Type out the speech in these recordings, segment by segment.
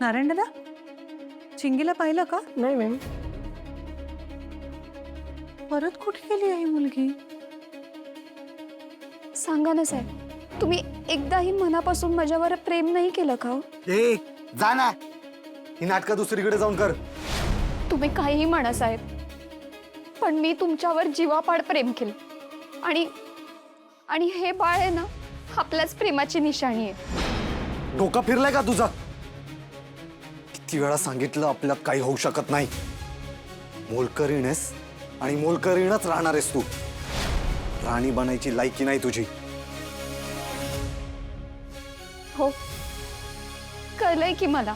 नारायण दादा, चिंगीला पाहिलं का? नाही मॅम. परत कुठे गेली आहे ही मुलगी? सांगा ना साहेब, तुम्ही एकदाही मनापासून माझ्यावर प्रेम नाही केलं का? ए जा ना, ही नाटकं दुसरीकडे जाऊन कर. तुम्ही काहीही म्हणा साहेब, पण मी तुमच्यावर जीवापाड प्रेम केलं. आणि हे बाळ आहे ना, आपल्याच प्रेमाची निशाणी आहे. डोकं फिरलंय का तुझं? किती वेळा सांगितलं आपल्यात काही होऊ शकत नाही. मोलकरीणेस आणि मोलकरीणच राहणार आहेस तू. राणी बनायची लायकी नाही तुझी. हो, कळलंय की मला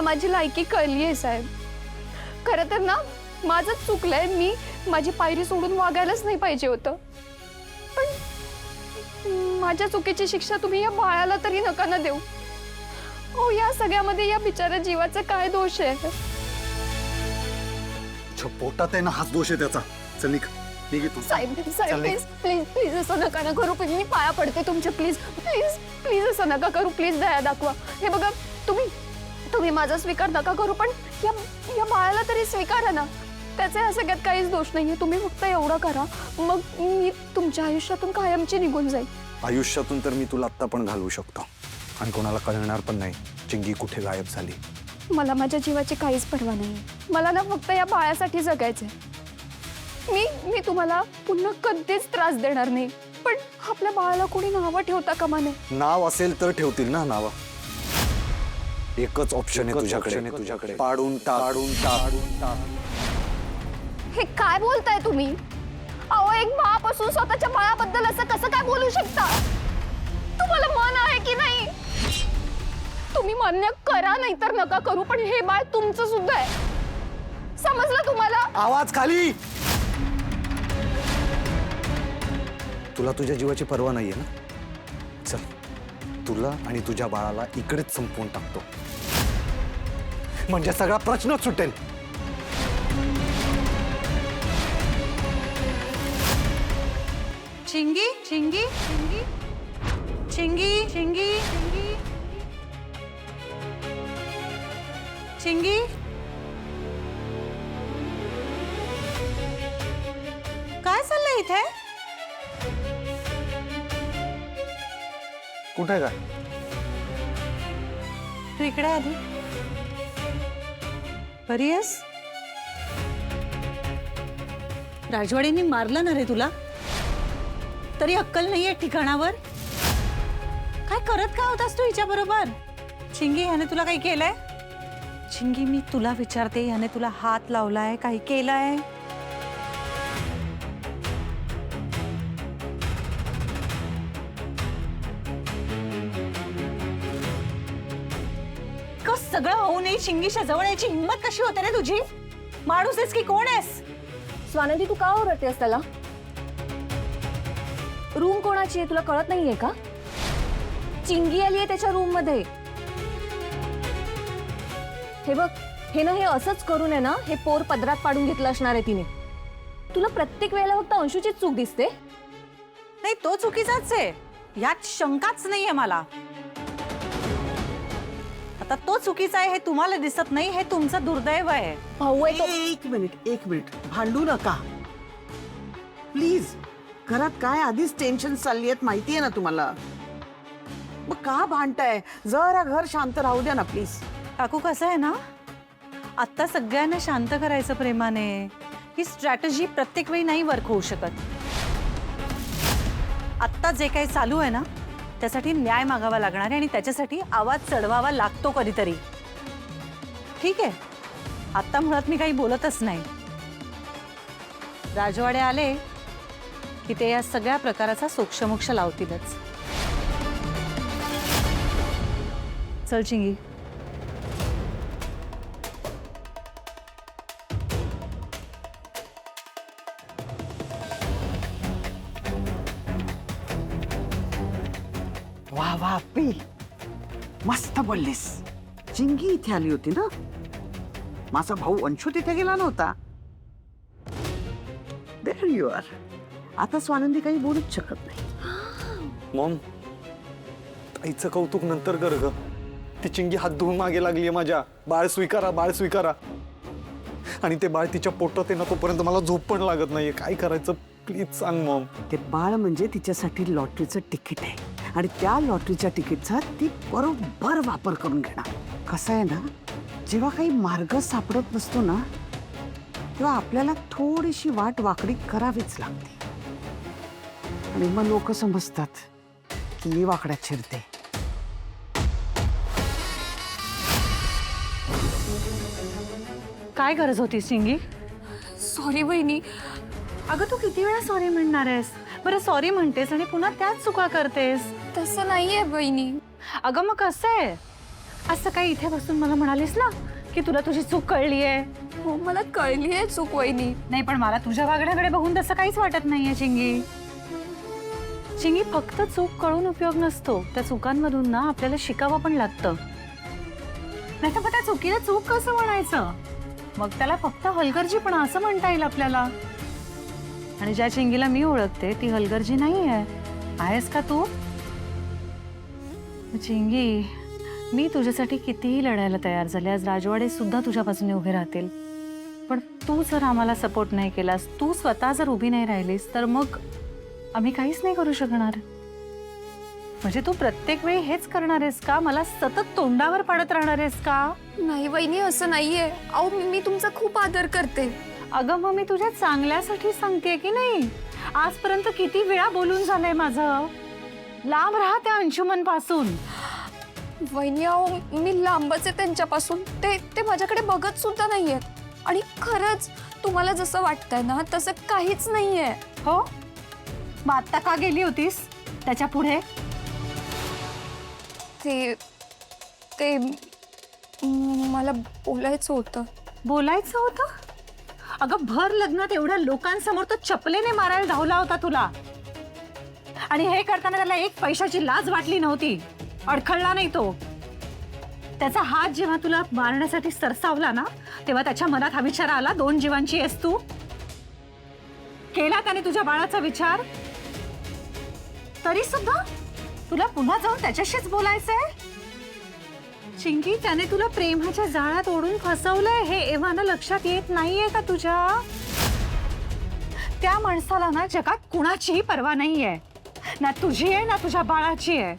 माझी लायकी कळली आहे साहेब. खरं तर ना, माझंच चुकलंय. मी माझी पायरी सोडून वागायलाच नाही पाहिजे होतं. पण माझ्या चुकीची शिक्षा तुम्ही या बाळाला तरी नका ना देऊ. हो, या सगळ्यामध्ये या बिचाऱ्या जीवाचा काय दोष आहे? पोटात आहे ना, हाच दोष आहे त्याचा. चल निघ, निघ इथून. साहेब चल साहेब, निघ. प्लीज प्लीज प्लीज असं नका ना करू. मी पाया पडते तुमचे. प्लीज प्लीज प्लीज असं नका करू. प्लीज दया दाखवा. हे बघा, तुम्ही माझा स्वीकार नका करू, पण या बाळाला तरी स्वीकारा ना. त्याचे या सगळ्यात काहीच दोष नाहीये. तुम्ही फक्त एवढं करा, मग मी तुमच्या आयुष्यातून कायमची निघून जाईल. आयुष्यातून तर मी तुला आत्ता पण घालवू शकतो आणि कोणाला कळणार पण नाही चिंगी कुठे गायब झाली. मला माझ्या जीवाची काहीच पर्वा नाही. मला ना फक्त या बाळासाठी जगायचंय. मी तुम्हाला पुन्हा कधीच त्रास देणार नाही, पण आपल्या बाळाला कोणी नावं ठेवता कामा नये. नाव असेल तर ठेवतील ना नाव. एकच ऑप्शन आहे तुझ्याकडे. पाडून टाक. हे काय बोलताय तुम्ही? अहो, एक बाप असून स्वतःच्या बाळाबद्दल असं कसं काय बोलू शकता? तुम्हाला मन आहे की नाही? तुम्ही मान्य करा, नाही तर नका करू, पण हे बाळ तुमचं सुद्धा आहे. समजलं तुम्हाला? आवाज खाली. तुला तुझ्या जीवाची पर्वा नाहीये ना? चल, तुला आणि तुझ्या बाळाला इकडेच संपवून टाकतो, म्हणजे सगळा प्रश्नच सुटेल. चिंगी चिंगी चिंगी चिंगी चिंगी चिंगी चिंगी. काय चाललंय इथे? कुठे काय? तू इकडे आधी बरी आहेस? राजवाडीने मारलं ना रे तुला, तरी अक्कल नाहीये ठिकाणावर. काय करत का होतास तू हिच्या बरोबर? चिंगी, ह्याने तुला काही केलंय? चिंगी, मी तुला विचारते, ह्याने तुला हात लावलाय, काही केलंय? सगळं होऊनही चिंगीच्या जवळ यायची हिंमत कशी होते रे तुझी? माणूस आहेस की कोण आहेस? स्वानंदी, तू का ओरडतेस त्याला? रूम कोणाची आहे तुला कळत नाहीये का? चिंगी आली आहे त्याच्या रूम मध्ये. हे बघ, हे ना, हे असंच करून आहे ना, हे पोर पदरात पाडून घेतलं असणार आहे तिने. तुला प्रत्येक वेळेला फक्त अंशूचीच चूक दिसते. नाही, तो चुकीचाच आहे, यात शंकाच नाहीये मला. आता तो चुकीचा आहे हे तुम्हाला दिसत नाही, हे तुमचं दुर्दैव आहे. भाऊ आहे तो. एक मिनिट, भांडू नका प्लीज. घरात काय आधीच टेन्शन चालली आहेत माहितीये ना तुम्हाला. मग का भांडताय? जरा घर शांत राहू द्या ना प्लीज. काकू, कसं आहे ना, आता सगळ्यांना शांत करायचं प्रेमाने. ही स्ट्रॅटेजी प्रत्येक वेळी नाही वर्क होऊ शकत. आत्ता जे काही चालू आहे ना, त्यासाठी न्याय मागावा लागणार आहे आणि त्याच्यासाठी आवाज चढवावा लागतो कधीतरी. ठीक आहे, आत्ता मुळात मी काही बोलतच नाही. राजवाडे आले की ते या सगळ्या प्रकाराचा सोक्षमोक्ष लावतीलच. चल चिंगी. वा वा पी, मस्त बोललीस. चिंगी इथे आली होती ना, माझा भाऊ अंशू तिथे गेला नव्हता. There you are. आता स्वानंदी काही बोलूच शकत नाही. मॉम, ताईचं कौतुक नंतर कर ग. ती चिंगी हात धुवून मागे लागली माझ्या. बाळ स्वीकारा, बाळ स्वीकारा. आणि ते बाळ तिच्या पोटात आहे ना, तोपर्यंत मला झोप पण लागत नाहीये. काय करायचं प्लीज सांग मॉम. ते बाळ म्हणजे तिच्यासाठी लॉटरीचं तिकीट आहे आणि त्या लॉटरीच्या तिकीटचा ती बरोबर वापर करून घेणार. कसं आहे ना, जेव्हा काही मार्ग सापडत नसतो ना, तेव्हा आपल्याला थोडीशी वाट वाकडी करावीच लागते आणि मग लोक समजतात की मी वाकड्यात शिरते. काय गरज होती चिंगी? सॉरी वहिनी. अगं तू किती वेळा सॉरी म्हणणार आहेस? बरं सॉरी म्हणतेस आणि पुन्हा त्याच चुका करतेस. तसं नाहीये वहिनी. अगं मग कसं आहे? आज सकाळी इथे बसून मला म्हणालीस ना की तुला तुझी चूक कळलीये. हो मला कळली आहे चूक वहिनी. नाही पण मला तुझ्या वागण्याकडे बघून तसं काहीच वाटत नाहीये चिंगी. चिंगी फक्त चूक कळून उपयोग नसतो. त्या चुकांमधून ना आपल्याला शिकावं पण लागतं. नाही तर मग त्या चुकीला चूक कसं म्हणायचं? मग त्याला फक्त हलगर्जीपणा असं म्हणता येईल आपल्याला. आणि ज्या चिंगीला मी ओळखते ती हलगर्जी नाही आहे. आहेस का तू? चिंगी, मी तुझ्यासाठी कितीही लढायला तयार झाले. आज राजवाडे सुद्धा तुझ्या बाजूने उभे राहतील. पण तू जर आम्हाला सपोर्ट नाही केलास, तू स्वतः जर उभी नाही राहिलीस, तर मग आम्ही काहीच नाही करू शकणार. म्हणजे तू प्रत्येक वेळी हेच करणार आहेस का? मला सतत तोंडावर पाडत राहणार आहेस का? नाही वहिनी असं नाहीये. अहो मी तुमचा खूप आदर करते. अगं मग मी तुझ्या चांगल्यासाठी सांगते की नाही? आजपर्यंत किती वेळा बोलून झालंय माझं. लांब राहा त्या अंशुमन पासून. वहिनी अहो मी लांबच आहे त्यांच्यापासून. ते माझ्याकडे बघत सुद्धा नाहीयेत. आणि खरंच तुम्हाला जसं वाटतंय ना तसं काहीच नाहीये. हो मग आत्ता का गेली होतीस त्याच्या पुढे? ते मला बोलायचं होतं. बोलायचं होतं? अगं भर लग्नात एवढ्या लोकांसमोर तो चपलेने मारायला धावला होता तुला. आणि हे करताना त्याला एक पैशाची लाज वाटली नव्हती. अडखळला नाही तो. त्याचा हात जेव्हा तुला मारण्यासाठी सरसावला ना, तेव्हा त्याच्या मनात हा विचार आला, 2 जीवांची आहेस तू. केला त्याने तुझ्या बाळाचा विचार? तरी सुद्धा तुला पुन्हा जाऊन त्याच्याशीच बोलायचंय? चिंकी, त्याने तुला प्रेमाच्या जाळ्यात ओढून फसवलंय हे एव्हाना लक्षात येत नाहीये का तुझ्या? त्या माणसाला ना जगात कुणाचीही पर्वा नाहीये. ना तुझी आहे ना तुझ्या बाळाची आहे.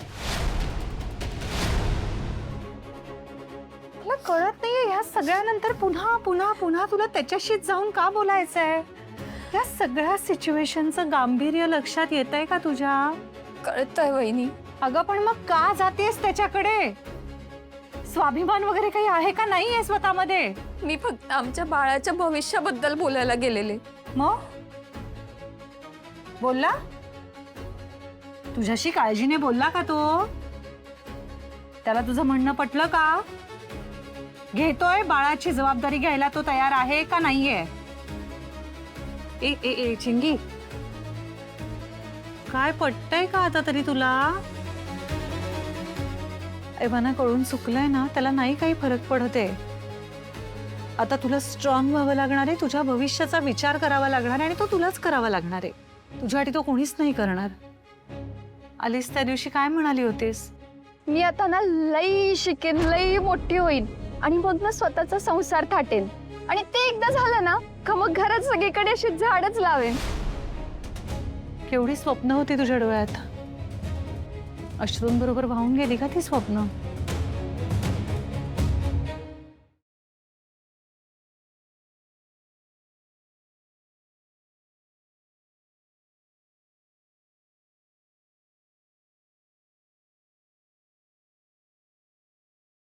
मला कळत नाहीये ह्या सगळ्यानंतर पुन्हा पुन्हा पुन्हा तुला त्याच्याशीच जाऊन का बोलायचंय? या सगळ्या सिच्युएशनचं गांभीर्य लक्षात येतंय का तुझ्या? कळतंय वहिनी. अगं पण मग का जातेस त्याच्याकडे? स्वाभिमान वगैरे काही आहे का नाहीये स्वतःमध्ये? मी फक्त आमच्या बाळाच्या भविष्याबद्दल बोलायला गेलेले. मग बोलला? तुझ्याशी काळजीने बोलला का तो? त्याला तुझं म्हणणं पटलं का? घेतोय बाळाची जबाबदारी घ्यायला तो तयार आहे का नाहीये? ए ए ए चिंगी, काय पटतंय का आता तरी तुला? एव्हाना कळून चुकलंय ना, त्याला नाही काही फरक पडते. आता तुला स्ट्रॉंग व्हावं लागणार आहे. तुझ्या भविष्याचा विचार करावा लागणार आहे आणि तो तुलाच करावा लागणार आहे. तुझ्यासाठी तो कोणीच नाही करणार. आलीस त्या दिवशी काय म्हणाली होतीस? मी आता ना लई शिकेन, लई मोठी होईन आणि मग ना स्वतःचा संसार थाटेन. आणि ते एकदा झालं ना का मग घरात सगळीकडे अशी झाडच लावेन. केवढी स्वप्न होती तुझ्या डोळ्यात. अश्रूंबरोबर वाहून गेली का ती स्वप्न?